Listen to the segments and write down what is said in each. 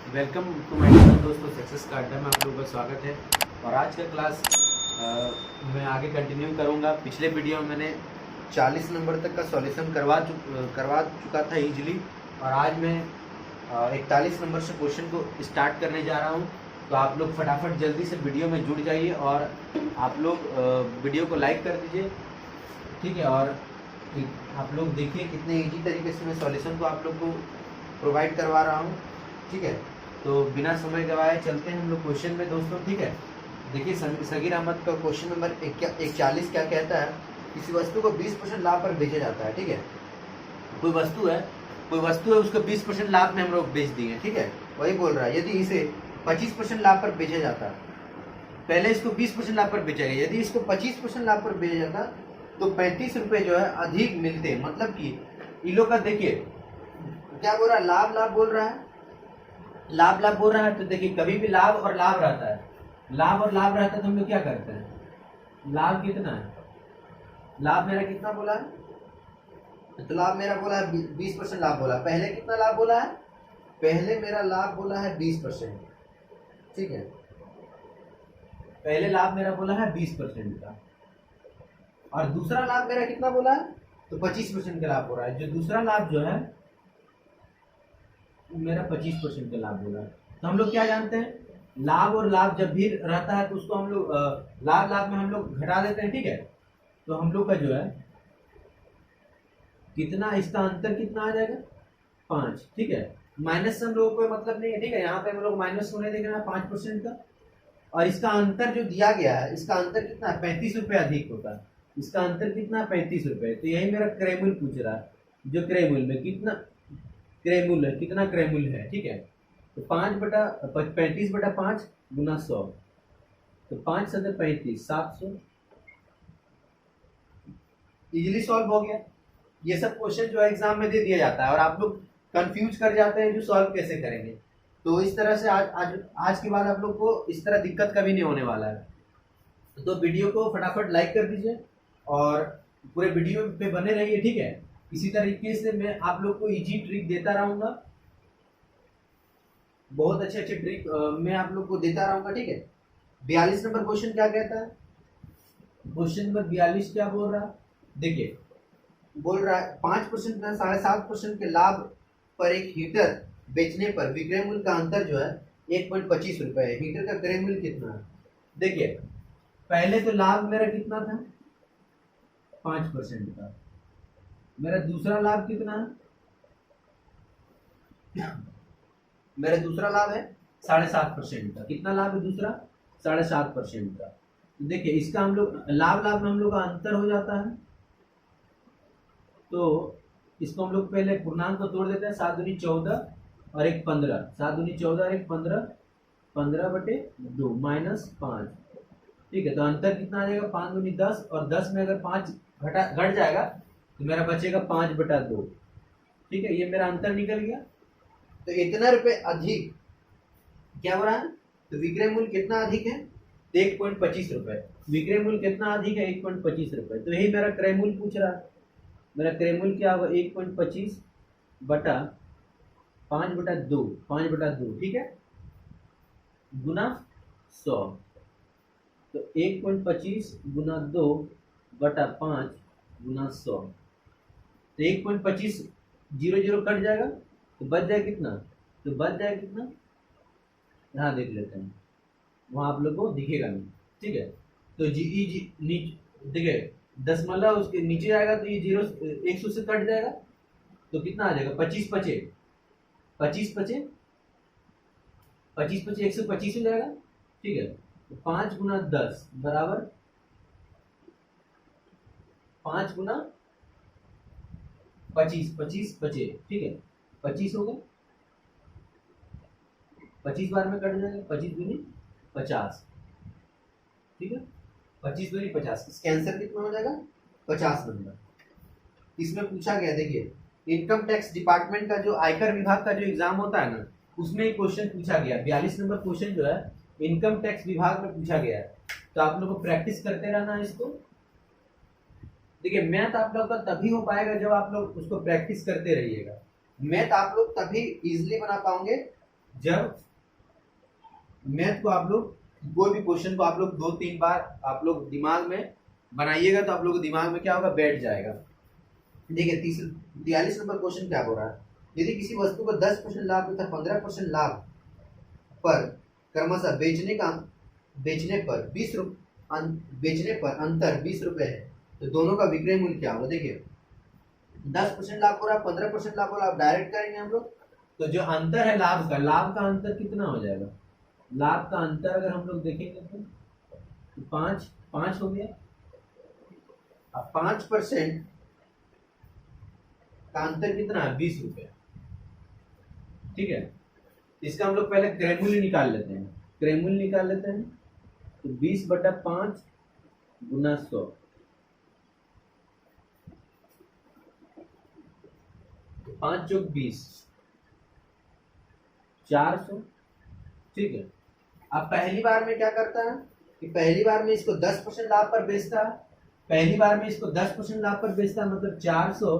Welcome to my channel दोस्तों, success का अड्डा में आप लोगों का स्वागत है। और आज का क्लास मैं आगे कंटिन्यू करूंगा। पिछले वीडियो में मैंने 40 नंबर तक का सॉल्यूशन करवा चुका था इजीली, और आज मैं 41 नंबर से क्वेश्चन को स्टार्ट करने जा रहा हूं। तो आप लोग फटाफट जल्दी से वीडियो में जुड़ जाइए और आप लोग वीडियो को लाइक कर दीजिए, ठीक है। और आप लोग देखिए कितने ईजी तरीके से मैं सॉल्यूशन को आप लोग को प्रोवाइड करवा रहा हूँ, ठीक है। तो बिना समय गवाए चलते हैं हम लोग क्वेश्चन में दोस्तों, ठीक है। देखिए सगीर अहमद का क्वेश्चन नंबर 41 क्या कहता है। किसी वस्तु को 20% लाभ पर बेचा जाता है, ठीक है। कोई वस्तु है उसको 20% लाभ में हम लोग बेच दिए, ठीक है। वही बोल रहा है, यदि इसे 25% लाभ पर बेचा जाता, पहले इसको 20% लाभ पर बेचा गया, यदि इसको 25% लाभ पर बेचा जाता तो 35 रुपए जो है अधिक मिलते। मतलब कि इन लोग का देखिए क्या बोल रहा है, लाभ लाभ बोल रहा है, लाभ लाभ बोल रहा है। तो देखिए कभी भी लाभ और लाभ रहता है, लाभ और लाभ रहता है तो हम लोग क्या करते हैं, लाभ कितना है, लाभ मेरा कितना बोला है, तो लाभ मेरा बोला है 20% लाभ बोला। पहले कितना लाभ बोला है, पहले मेरा लाभ बोला है 20%, ठीक है। पहले लाभ मेरा बोला है 20% का, और दूसरा लाभ मेरा कितना बोला है, तो 25% का लाभ हो रहा है। जो दूसरा लाभ जो है मेरा 25% का लाभ बोला है। तो हम लोग क्या जानते हैं, लाभ और लाभ जब भी रहता है तो उसको हम लोग लाभ लाभ में हम लोग घटा देते हैं, ठीक है। तो हम लोग का जो है कितना, इसका अंतर कितना आ जाएगा, 5, ठीक है। माइनस से हम लोगों को मतलब नहीं है, ठीक है। यहाँ पे हम लोग माइनस होने देंगे 5% का, और इसका अंतर जो दिया गया है, इसका अंतर कितना है, 35 रुपये अधिक होता है। इसका अंतर कितना है, 35 रुपये। तो यही मेरा क्रेमुल पूछ रहा है, जो क्रेमुल में कितना क्रेमुल है, कितना क्रेमुल है, ठीक है। तो 35/5 गुना 100, तो 5 7 35, 700। इजीली सॉल्व हो गया। ये सब क्वेश्चन जो है एग्जाम में दे दिया जाता है और आप लोग कंफ्यूज कर जाते हैं जो सॉल्व कैसे करेंगे। तो इस तरह से आज के बाद आप लोग को इस तरह दिक्कत कभी नहीं होने वाला है। तो वीडियो को फटाफट लाइक कर दीजिए और पूरे वीडियो पे बने रहिए, ठीक है। इसी तरीके से मैं आप लोग को इजी ट्रिक देता रहूंगा, बहुत अच्छे अच्छे ट्रिक मैं आप लोग को देता रहूंगा, ठीक है। 42 नंबर क्वेश्चन क्या कहता है, क्वेश्चन नंबर 42 क्या बोल रहा है, देखिए बोल रहा है 5% 7.5% के लाभ पर एक हीटर बेचने पर विक्रय मूल्य का अंतर जो है 1.25 रुपए है। हीटर का क्रय मूल्य कितना है, देखिए पहले तो लाभ मेरा कितना था, 5% का। मेरा दूसरा लाभ कितना है, मेरा दूसरा लाभ है 7.5% का। कितना लाभ है दूसरा, 7.5% का। तो देखिए इसका हम लोग लाभ लाभ में हम लोग का अंतर हो जाता है, तो इसको हम लोग पहले पूर्णांक को तोड़ देते हैं। 7 दूनी 14 और 1 15, 7 दूनी 14 और 1 15, 15/2 -5, ठीक है। तो अंतर कितना आ जाएगा, 5 दूनी 10, और 10 में अगर 5 घट जाएगा तो मेरा बचेगा 5/2, ठीक है। ये मेरा अंतर निकल गया। तो इतना रुपए अधिक क्या हो रहा है, तो विक्रय मूल्य कितना अधिक है, 1.25 रुपए। विक्रय मूल्य कितना अधिक है, 1.25 रुपए। तो यही मेरा क्रय मूल्य पूछ रहा है। मेरा क्रय मूल्य क्या होगा, 1.25 बटा 5/2, 5/2, ठीक है, गुना 100। तो 1.25 गुना 2 बटा 5 गुना 100। तो 1.25 0 0 कट जाएगा तो बच जाए कितना, तो बच जाए कितना, यहाँ देख लेते हैं, वहाँ आप लोग को दिखेगा नहीं, ठीक है। तो देखिए दशमलव उसके नीचे आएगा तो ये 0 100 से कट जाएगा, तो कितना आ जाएगा, 25 पचे 25 पचे 125 हो जाएगा, ठीक है। तो 5 गुना 10 बराबर 5 गुना 25, 25 पचे, ठीक है, 25 हो गए, 25 बार में कट जाएगा, 25 दूनी 50, ठीक है, 25 दूनी 50। इसका आंसर कितना हो जाएगा, 50 नंबर। इसमें पूछा गया, देखिए इनकम टैक्स डिपार्टमेंट का जो आयकर विभाग का जो एग्जाम होता है ना, उसमें एक क्वेश्चन पूछा गया, 42 नंबर क्वेश्चन जो है इनकम टैक्स विभाग में पूछा गया है। तो आप लोग को प्रैक्टिस करते रहना है इसको। देखिए मैथ आप लोग का तभी हो पाएगा जब आप लोग उसको प्रैक्टिस करते रहिएगा। मैथ आप लोग तभी इजीली बना पाओगे जब मैथ को आप लोग कोई भी क्वेश्चन को आप लोग 2-3 बार आप लोग दिमाग में बनाइएगा तो आप लोग को दिमाग में क्या होगा, बैठ जाएगा। देखिए 43 नंबर क्वेश्चन क्या बोल रहा है, यदि किसी वस्तु को 10% लाभ तथा 15% लाभ पर क्रमशः बेचने पर अंतर 20 रुपए है तो दोनों का विक्रय मूल्य क्या होगा। देखिए 10% लाभ हो रहा है, 15% लाभ हो रहा है, आप डायरेक्ट करेंगे हम लोग, तो जो अंतर है लाभ का अंतर कितना हो जाएगा, लाभ का अंतर अगर हम लोग देखेंगे तो 5 हो गया। अब 5% का अंतर कितना है, 20 रुपए। ठीक है, इसका हम लोग पहले क्रय मूल्य निकाल लेते हैं। तो 20/5 गुना 100, तो 5 चौक 20, 400। ठीक है, अब पहली बार में क्या करता है कि पहली बार में इसको 10% लाभ पर बेचता है, मतलब 400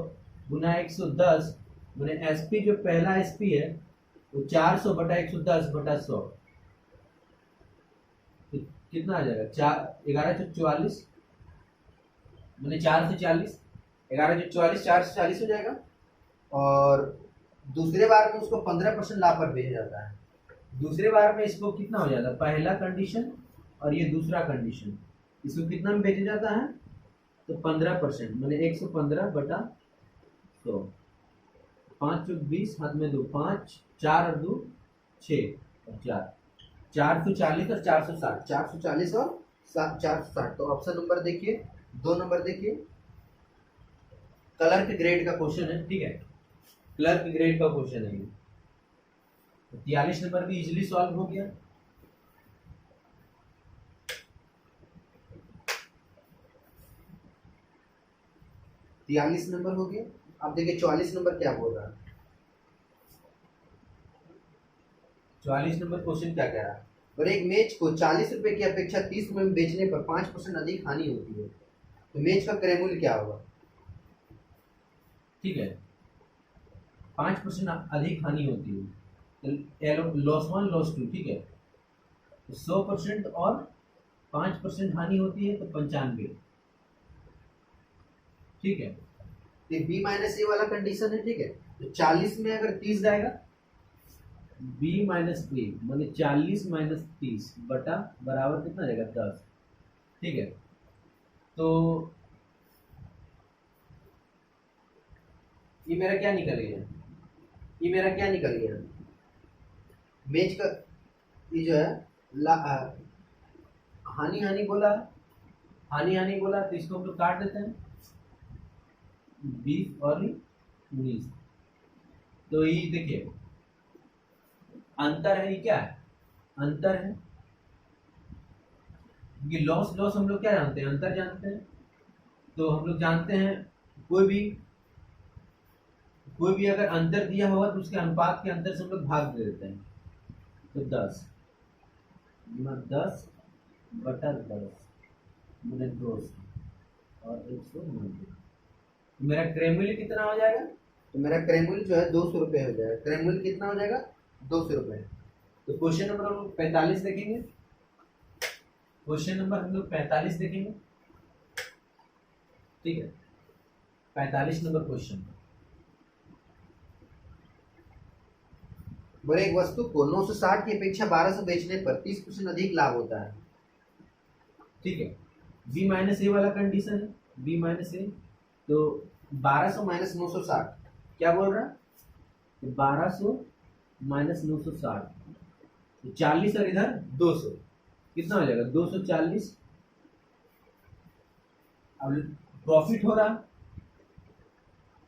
गुना 110 गुना एसपी, जो पहला एसपी है वो 400 बटा 110 बटा 100, तो कितना आ जाएगा, 1144 मैंने 440, 1144 440 हो जाएगा। और दूसरे बार में उसको 15% लाभ पर बेचा जाता है। दूसरे बार में इसको कितना हो जाता है, पहला कंडीशन और ये दूसरा कंडीशन, इसको कितना में बेचा जाता है, तो 15%, मैंने 115 बटा 100, 5 चौक 20, हाथ में 2, 5 4 और 2 6 और 4, 440 और 460, 440 और 460। तो ऑप्शन नंबर देखिए, 2 नंबर देखिए, क्लर्क ग्रेड का क्वेश्चन है। ठीक है, क्लर्क ग्रेड का क्वेश्चन है। 43 नंबर भी इजीली सॉल्व हो गया। नंबर हो गया। अब देखिए 44 नंबर क्या बोल रहा है। 44 नंबर क्वेश्चन क्या कह रहा है, और एक मेज को 40 रुपए की अपेक्षा 30 रुपए में बेचने पर 5% अधिक हानि होती है तो मेज का क्रय मूल्य क्या होगा। ठीक है, 5% अधिक हानि होती है तो लॉस 1 लॉस 2। ठीक है, तो 100% और 5% हानि होती है तो 95। ठीक है, ये बी माइनस ए वाला कंडीशन है। ठीक है, तो 40 में अगर 30 जाएगा, बी माइनस ए माने 40 माइनस 30 बटा बराबर कितना जाएगा, 10। ठीक है, तो ये मेरा क्या निकल गया, मेज का ये जो है हानि बोला तो इसको हम लोग काट देते हैं, 20 और 19। तो ये देखिए अंतर है, ये क्या है, अंतर है। ये लॉस हम लोग क्या जानते हैं, अंतर जानते हैं। तो हम लोग जानते हैं कोई भी अगर अंतर दिया होगा तो उसके अनुपात के अंतर से हम लोग भाग दे देते हैं। तो 10 बटा 10 मैंने 200 और 190, मेरा क्रय मूल्य कितना हो जाएगा, तो मेरा क्रय मूल्य जो है 200 रुपये हो जाएगा। क्रय मूल्य कितना हो जाएगा, 200 रुपये। तो क्वेश्चन नंबर हम लोग 45 देखेंगे। ठीक है, 45 नंबर क्वेश्चन, बड़े एक वस्तु को 960 की अपेक्षा 1200 बेचने पर 30% अधिक लाभ होता है। ठीक है, बी माइनस ए वाला कंडीशन है, बी माइनस ए, तो 1200 माइनस 960 क्या बोल रहा है, तो 1200 माइनस 960, तो 40 और इधर 200 कितना हो जाएगा, 240। अब प्रॉफिट हो रहा,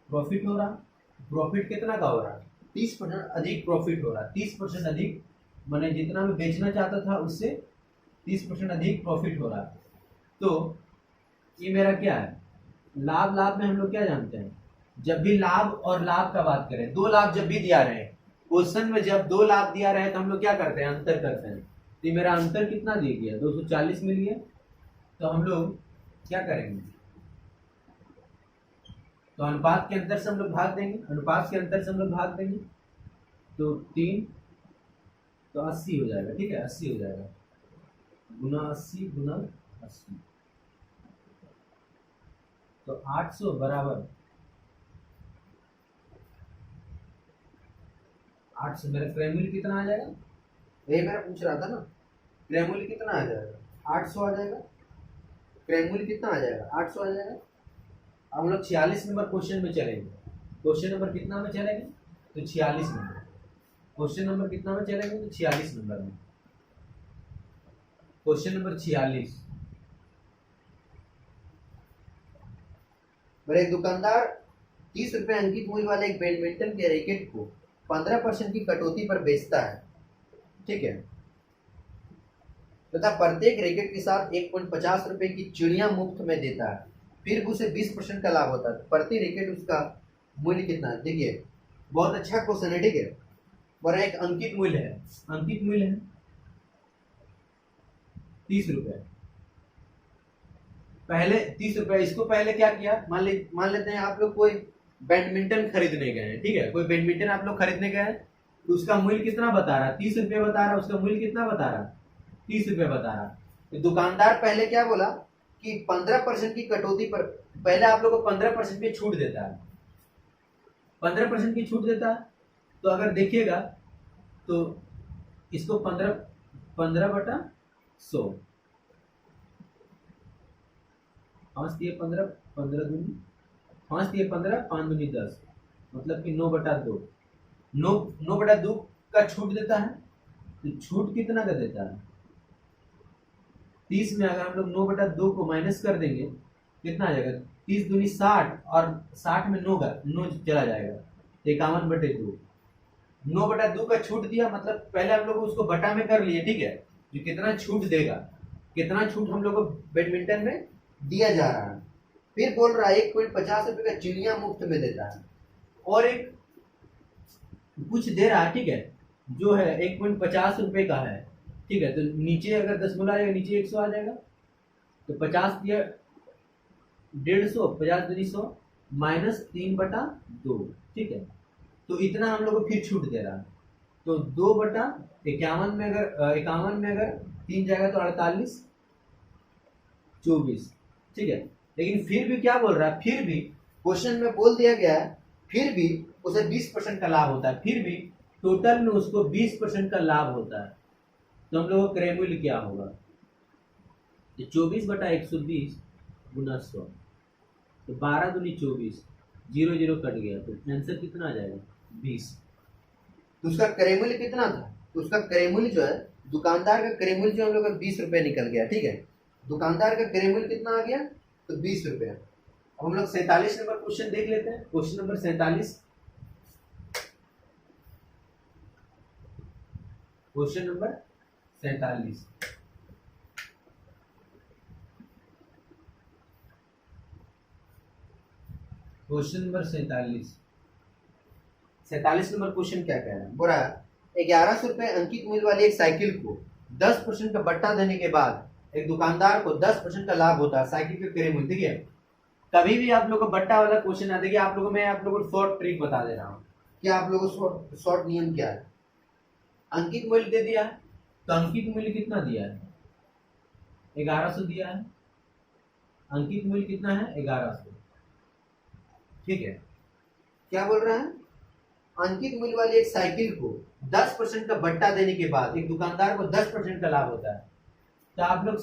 प्रॉफिट कितना का हो रहा है, 30% अधिक प्रॉफिट हो रहा है। 30% अधिक मैंने जितना मैं बेचना चाहता था उससे 30% अधिक प्रॉफिट हो रहा है। तो ये मेरा क्या है, लाभ में हम लोग क्या जानते हैं, जब भी लाभ और लाभ का बात करें, 2 लाभ जब भी दिया रहे क्वेश्चन में, जब 2 लाभ दिया रहे तो हम लोग क्या करते हैं, अंतर करते हैं। तो ये मेरा अंतर कितना दिया गया, 240 मिल गया। तो हम लोग क्या करेंगे, तो अनुपात के अंतर से हम लोग भाग देंगे, तो 3 तो 80 हो जाएगा, ठीक है, 80 हो जाएगा, गुना 80 गुना 80, तो 800 बराबर 800। मेरा क्रय मूल्य कितना आ जाएगा, यही मैं पूछ रहा था ना, क्रय मूल्य कितना आ जाएगा, 800 आ जाएगा। क्रय मूल्य कितना आ जाएगा, 800 आ जाएगा। अब हम लोग 46 नंबर क्वेश्चन में चलेंगे। क्वेश्चन नंबर कितना में चलेंगे, तो 46 नंबर। क्वेश्चन नंबर कितना में चलेंगे, तो 46 नंबर में। Question number 46। एक दुकानदार 30 रुपए अंकित मूल्य वाले एक बैडमिंटन के रैकेट को 15% की कटौती पर बेचता है, ठीक है, तथा प्रत्येक रैकेट के साथ 1.50 रुपए की चिड़िया मुफ्त में देता है, फिर उसे 20% का लाभ होता है। प्रति रैकेट उसका मूल्य कितना है। देखिए बहुत अच्छा क्वेश्चन है, ठीक है, और एक अंकित मूल्य है, अंकित मूल्य है 30 रुपए। पहले 30 रुपए, इसको पहले क्या किया, मान लेते हैं आप लोग कोई बैडमिंटन खरीदने गए हैं, ठीक है, कोई बैडमिंटन आप लोग खरीदने गए हैं, तो उसका मूल्य कितना बता रहा है, 30 रुपए बता रहा है, उसका मूल्य कितना बता रहा है, 30 रुपए बता रहा है। तो दुकानदार पहले क्या बोला कि 15% की कटौती पर, पहले आप लोग को 15% की छूट देता है, 15% की छूट देता है। तो अगर देखिएगा तो इसको 15/100, 5 दिए 15, 15 दूनी 5 दिए 15, 5 दूनी 10, मतलब कि 9/2, 9/2 का छूट देता है। तो छूट कितना का देता है, 30 में अगर हम लोग 9/2 को माइनस कर देंगे कितना आ जाएगा, 30 दूनी 60, और 60 में 9 चला जाएगा, 51/2। 9/2 का छूट दिया, मतलब पहले हम लोग उसको बटा में कर लिए, ठीक है, जो कितना छूट देगा, कितना छूट हम लोग को बैडमिंटन में दिया जा रहा है। फिर बोल रहा है 1.50 रुपए का चिड़िया मुफ्त में देता है, और एक कुछ दे रहा है, ठीक है, जो है 1.50 रुपए का है, ठीक है, तो नीचे अगर 10 गुना आएगा, नीचे 100 आ जाएगा, तो 50 दिया 150, 50 दूनी 100, माइनस 3/2, ठीक है, तो इतना हम लोग को फिर छूट दे रहा है। तो 2/51 में अगर 51 में अगर 3 जाएगा तो 48, 24, ठीक है। लेकिन फिर भी क्या बोल रहा है, फिर भी क्वेश्चन में बोल दिया गया है, फिर भी उसे 20% का लाभ होता है, फिर भी टोटल में उसको 20% का लाभ होता है। तो हम लोग का क्रय मूल्य क्या होगा, 24/120 गुना 100, तो 12 दूनी 24, 0 0 कट गया, तो आंसर कितना आ जाएगा, 20। तो उसका क्रय मूल्य कितना था, तो उसका क्रय मूल्य जो है, दुकानदार का क्रय मूल्य जो हम लोग का 20 रुपए निकल गया, ठीक है, दुकानदार का क्रय मूल्य कितना आ गया, तो 20 रुपए। अब हम लोग 47 नंबर क्वेश्चन देख लेते हैं। Question number 47, question number 47। Question number 47, 47 number question क्या कह रहा है, बोल रहा है 1100 रुपए अंकित मूल्य वाली एक साइकिल को 10% का बट्टा देने के बाद एक दुकानदार को 10% का लाभ होता है। साइकिल के क्रय मूल्य, देखिए कभी भी आप लोग को बट्टा वाला क्वेश्चन आता है, आप लोगों मैं आप लोगों को शॉर्ट ट्रिक बता दे रहा हूँ कि आप लोगों को शॉर्ट नियम क्या है। अंकित मूल्य दे दिया है, तो अंकित मूल्य कितना दिया है, 1100 दिया है, अंकित मूल्य कितना है, 1100, ठीक है। क्या बोल रहा है, अंकित मूल्य वाली एक साइकिल को 10% का बट्टा देने के बाद एक दुकानदार को 10% का लाभ होता है। तो आप लोग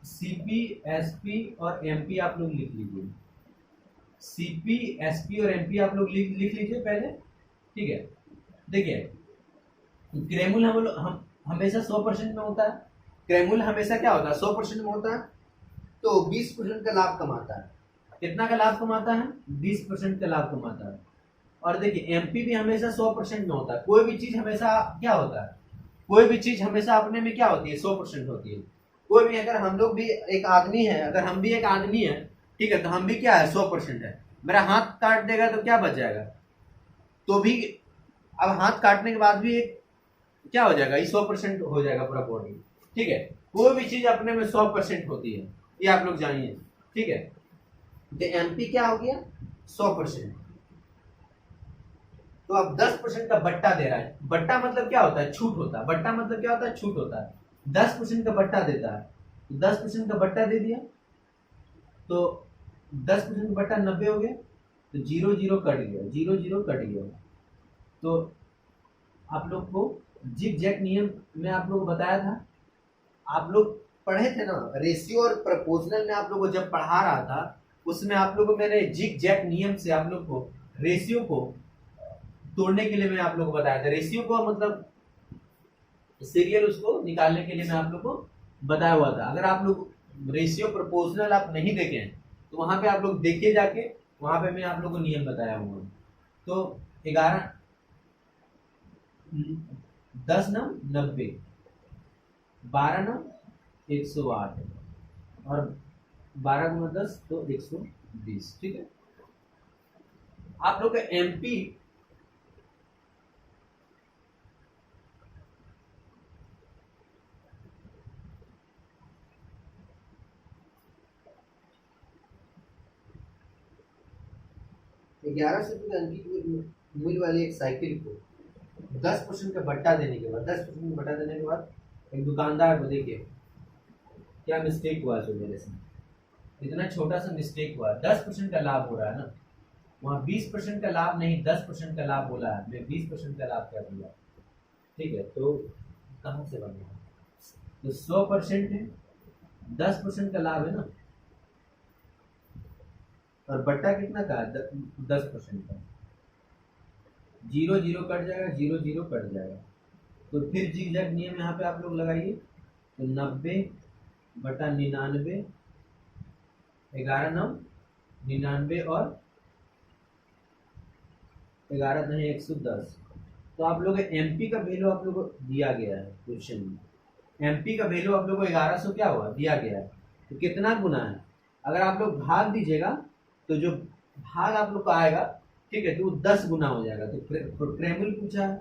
सीपी, एसपी और एमपी आप लोग लिख लीजिए, सीपी, एसपी और एमपी आप लोग लिख लीजिए पहले, ठीक है। देखिए क्रय मूल्य हम हमेशा 100% में होता है, क्रय मूल्य हमेशा क्या होता है, 100% में होता है, तो 20% का लाभ कमाता है। कितना का लाभ कमाता है, 20% का लाभ कमाता है। और देखिए एमपी भी हमेशा 100% में होता है। कोई भी चीज हमेशा क्या होता है, कोई भी चीज हमेशा अपने में क्या होती है, 100% होती है। कोई भी, अगर हम लोग भी एक आदमी है, अगर हम भी एक आदमी है, ठीक है, तो हम भी क्या है, 100% है। मेरा हाथ काट देगा तो क्या बच जाएगा, तो भी अब हाथ काटने के बाद भी एक क्या हो जाएगा, 100% हो जाएगा पूरा बॉडी, ठीक है। कोई भी चीज अपने में 100% होती है, ये आप लोग जानिए, ठीक है। तो एमपी क्या हो गया, 100%। तो अब 10% का बट्टा दे रहा है। बट्टा मतलब क्या होता है? छूट होता है। बट्टा मतलब क्या होता है? छूट होता है। 10% का बट्टा देता है, तो 10% का बट्टा दे दिया, तो 10% का बट्टा 90 हो गया, तो 0 0 कट गया, 0 0 कट गया। तो आप लोग को जिग जैग नियम में आप लोग को बताया था, आप लोग पढ़े थे ना, रेशियो और प्रपोजनल में आप लोग को जब पढ़ा रहा था, उसमें आप लोग को मैंने जिग जैग नियम से आप लोग को रेशियो को तोड़ने के लिए मैं आप लोग को बताया था। रेशियो को मतलब सीरियल उसको निकालने के लिए मैं आप लोग को बताया हुआ था। अगर आप लोग रेशियो प्रपोजनल आप नहीं देखे हैं तो वहां पे आप लोग देखिए जाके, वहां पे मैं आप लोग को नियम बताया हुआ। तो 11 10 9 90, 12 9 108 और 12 गुना 10 तो 120। ठीक है, आप लोग का एमपी ग्यारह से मूल्य वाली एक साइकिल को 10% का बट्टा देने के बाद, 10% का बट्टा देने के बाद एक दुकानदार को, देखिए क्या मिस्टेक हुआ जो मेरे से, इतना छोटा सा मिस्टेक हुआ। 10% का लाभ हो रहा है ना, वहाँ 20% का लाभ नहीं 10% का लाभ बोला है, मैं 20% का लाभ कर दिया। ठीक है, तो कहाँ से बनेगा? तो 100% है, 10% का लाभ है ना, और बट्टा कितना का? 10% का। 0 0 कट जाएगा, 0 0 कट जाएगा। तो फिर जिग जैग नियम यहाँ पे आप लोग लगाइए, तो 90 बटा 99, 11 9 99 और 11 नहीं 110। तो आप लोग एमपी का वैल्यू आप लोग को दिया गया है क्वेश्चन में। एमपी का वैल्यू आप लोग को 1100 क्या हुआ दिया गया है, तो कितना गुना है? अगर आप लोग भाग दीजिएगा तो जो भाग आप लोग का आएगा, ठीक है, तो वो 10 गुना हो जाएगा। तो क्रेमुल पूछा है,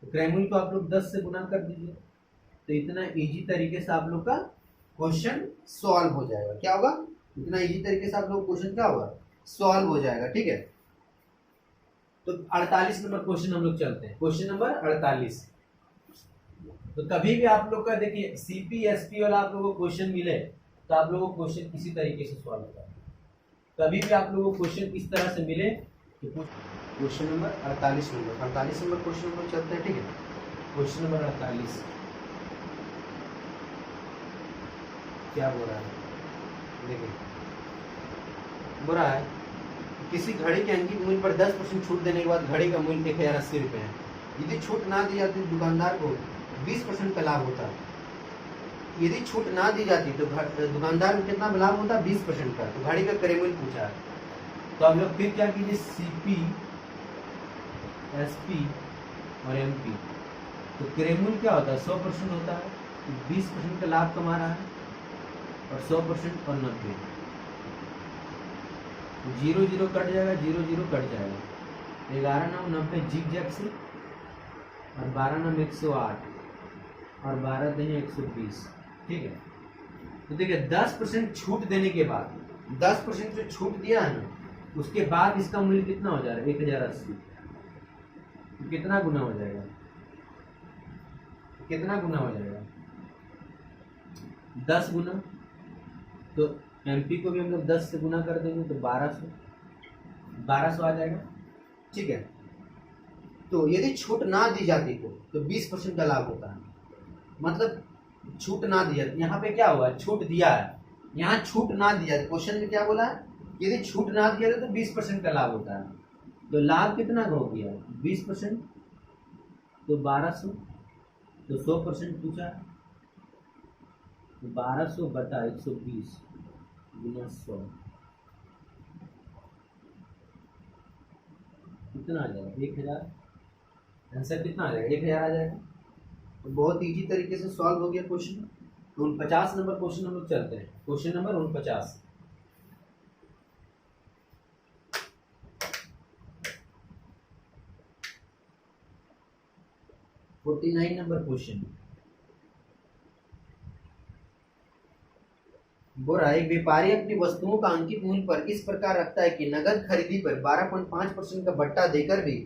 तो क्रेमुल को आप लोग 10 से गुना कर दीजिए, तो इतना इजी तरीके से आप लोग का क्वेश्चन सॉल्व हो जाएगा। क्या होगा? इतना इजी तरीके से आप लोग क्वेश्चन क्या होगा? सॉल्व हो जाएगा। ठीक है, तो 48 नंबर क्वेश्चन हम लोग चलते हैं। Question number 48। तो कभी भी आप लोग का देखिए सीपी एसपी वाला आप लोगों को क्वेश्चन मिले तो आप लोगों को क्वेश्चन किसी तरीके से सॉल्व करना। कभी भी आप लोगों को क्वेश्चन इस तरह से मिले तो क्वेश्चन नंबर 48 नंबर क्वेश्चन हम लोग चलते हैं। ठीक है, क्वेश्चन नंबर 48 क्या बोल रहा है? देखिए बोल रहा है किसी घड़ी के अंकित मूल्य पर 10% छूट देने के बाद घड़ी का मूल्य 1080 रुपये है। यदि छूट ना दी जाती दुकानदार को 20% का लाभ होता। यदि छूट ना दी जाती तो दुकानदार को कितना लाभ होता? 20% का। तो घड़ी का क्रय मूल्य पूछा है, तो आप लोग फिर क्या कीजिए, सीपी एसपी और एमपी। तो क्रय मूल्य क्या होता है? 100% होता है, तो 20% का लाभ कमा रहा है, और 100% और 90, 0 0 कट जाएगा, 0 0 कट जाएगा। 11 9 90 जिग जैग से, और 12 9 108 और 12 दिन 120। ठीक है, तो देखिए 10% छूट देने के बाद, 10% जो छूट दिया है ना, उसके बाद इसका मूल्य कितना हो जाएगा? 1080। तो कितना गुना हो जाएगा? कितना गुना हो जाएगा? 10 गुना। तो एमपी को भी हम लोग 10 से गुना कर देंगे तो 1200 आ जाएगा। ठीक है, तो यदि छूट ना दी जाती तो 20% का लाभ होता है। मतलब छूट ना दी जाती, यहाँ पे क्या हुआ? छूट दिया है, यहाँ छूट ना दी जाती। क्वेश्चन में क्या बोला है? यदि छूट ना दिया तो 20% का लाभ होता है। तो लाभ कितना हो गया? 20%, तो 1200, तो 100% पूछा, तो 1200 बटा 120 गुना 100 कितना आ जाएगा? 1000। आंसर कितना आ जाएगा? 1000 आ जाएगा। तो बहुत इजी तरीके से सॉल्व हो गया क्वेश्चन। 49 नंबर क्वेश्चन हम लोग चलते हैं। क्वेश्चन नंबर 49, नंबर क्वेश्चन बोल रहा है एक व्यापारी अपनी वस्तुओं का अंकित मूल्य पर इस प्रकार रखता है कि नगद खरीदी पर 12.5% का बट्टा देकर भी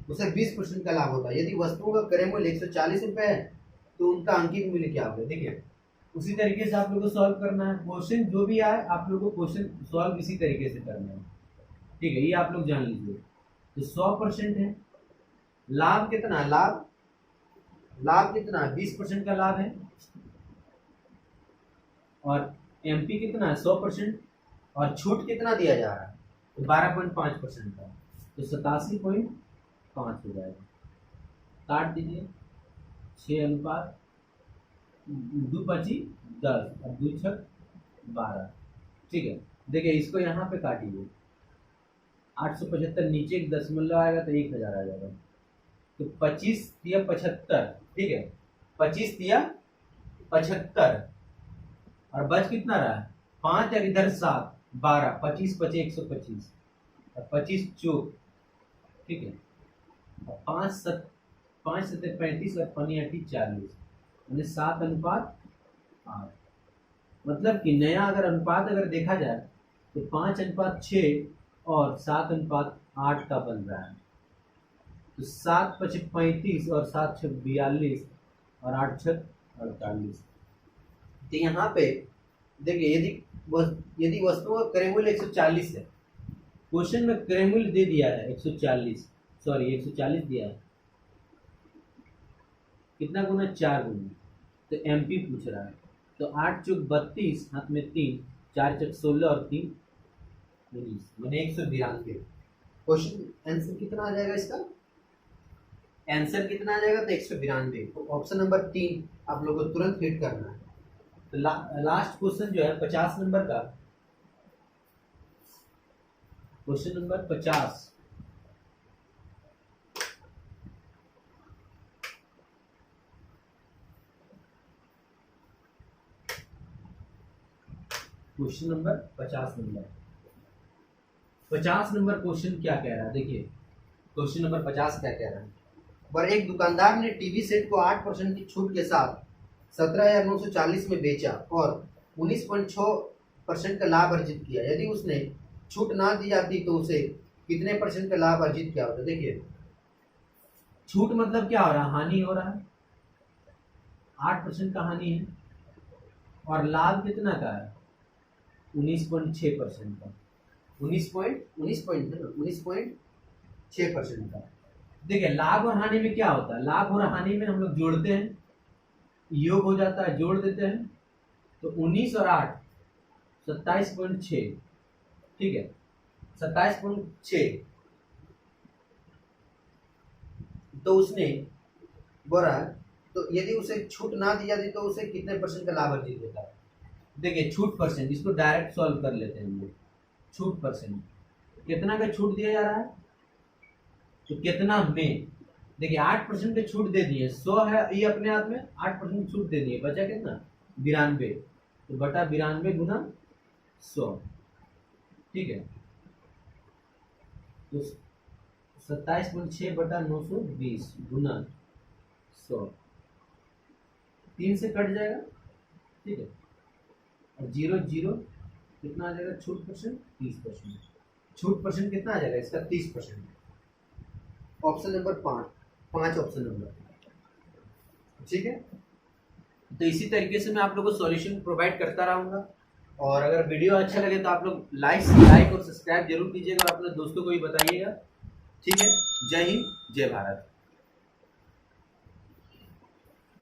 उसे 20% का लाभ होता है। यदि वस्तुओं का क्रय मूल्य 140 रुपये है तो उनका अंकित मूल्य क्या होगा। देखिए उसी तरीके से आप लोगों को सॉल्व करना है। क्वेश्चन जो भी आए आप लोगों को क्वेश्चन सॉल्व इसी तरीके से करना है, ठीक है, ये आप लोग जान लीजिए। तो 100% है, लाभ कितना है, लाभ कितना है, 20% का लाभ है, और एमपी कितना है 100%, और छूट कितना दिया जा रहा है तो 12.5% का, तो 87.5 हो जाएगा। काट दीजिए, 6 अनुपात 2 पची 10 और 2 छक 12, ठीक है। देखिए इसको यहाँ पे काटिए, 875 नीचे एक दशमलव आएगा तो 1000 आ जाएगा, तो 25 दिया 75, ठीक है, 25 दिया 75 और बच कितना रहा है 5 और इधर 7 12, 25 पचे 125 और 25 चौक, ठीक है, और 5 7 35 और 5 8 40, यानी 7 अनुपात 8। मतलब कि नया अगर अनुपात अगर देखा जाए तो 5 अनुपात 6 और 7 अनुपात 8 का बन रहा है। तो 7 पचे 35 और 7 छक 42 और 8 छक 48। तो यहाँ पे देखिए यदि वस्तुओं का क्रय मूल्य 140 है, क्वेश्चन में क्रय मूल्य दे दिया है 140 दिया है, कितना गुना 4 गुना, तो एमपी पूछ रहा है, तो 8 चौक 32, हाथ में 3, 4 चौक 16 और 3 19, मैंने 192। क्वेश्चन आंसर कितना आ जाएगा इसका, आंसर कितना आ जाएगा तो 192। तो ऑप्शन नंबर 3 आप लोगों को तुरंत हिट करना है। तो लास्ट क्वेश्चन जो है 50 नंबर का, question number 50, question number 50 number question क्या कह रहा है। देखिए क्वेश्चन नंबर 50 क्या कह रहा है। पर एक दुकानदार ने टीवी सेट को 8% की छूट के साथ 17,940 में बेचा और 19.6% का लाभ अर्जित किया। यदि उसने छूट ना दी जाती तो उसे कितने % का लाभ अर्जित किया होता। देखिए छूट मतलब क्या हो रहा है, हानि हो रहा है, 8% का हानि है, और लाभ कितना का है 19.6% का, 19.6% का। देखिए लाभ और हानि में क्या होता है, लाभ और हानि में हम लोग जोड़ते हैं, योग हो जाता है, जोड़ देते हैं, तो 19 और 8 27.6, ठीक है, 27.6। तो उसने बोला तो यदि उसे छूट ना दी जाती तो उसे कितने % का लाभ अर्जित होता है। देखिए छूट %, इसको डायरेक्ट सॉल्व कर लेते हैं हम लोग। छूट %, कितना का छूट दिया जा रहा है तो कितना में, देखिए 8% के छूट दे दिए, 100 है ये अपने आप में, 8% छूट दे दिए, बचा कितना 92, तो बटा 92 गुना 100, ठीक है, तो 27.6 बटा 920 गुना 100, 3 से कट जाएगा, ठीक है, और 0 0 कितना आ जाएगा छूट %, 30%। छूट % कितना आ जाएगा इसका 30%। ऑप्शन नंबर 5 ऑप्शन नंबर, ठीक है। तो इसी तरीके से मैं आप लोगों को सॉल्यूशन प्रोवाइड करता रहूंगा, और अगर वीडियो अच्छा लगे तो आप लोग लाइक और सब्सक्राइब जरूर कीजिएगा और अपने दोस्तों को भी बताइएगा, ठीक है। जय हिंद, जय भारत।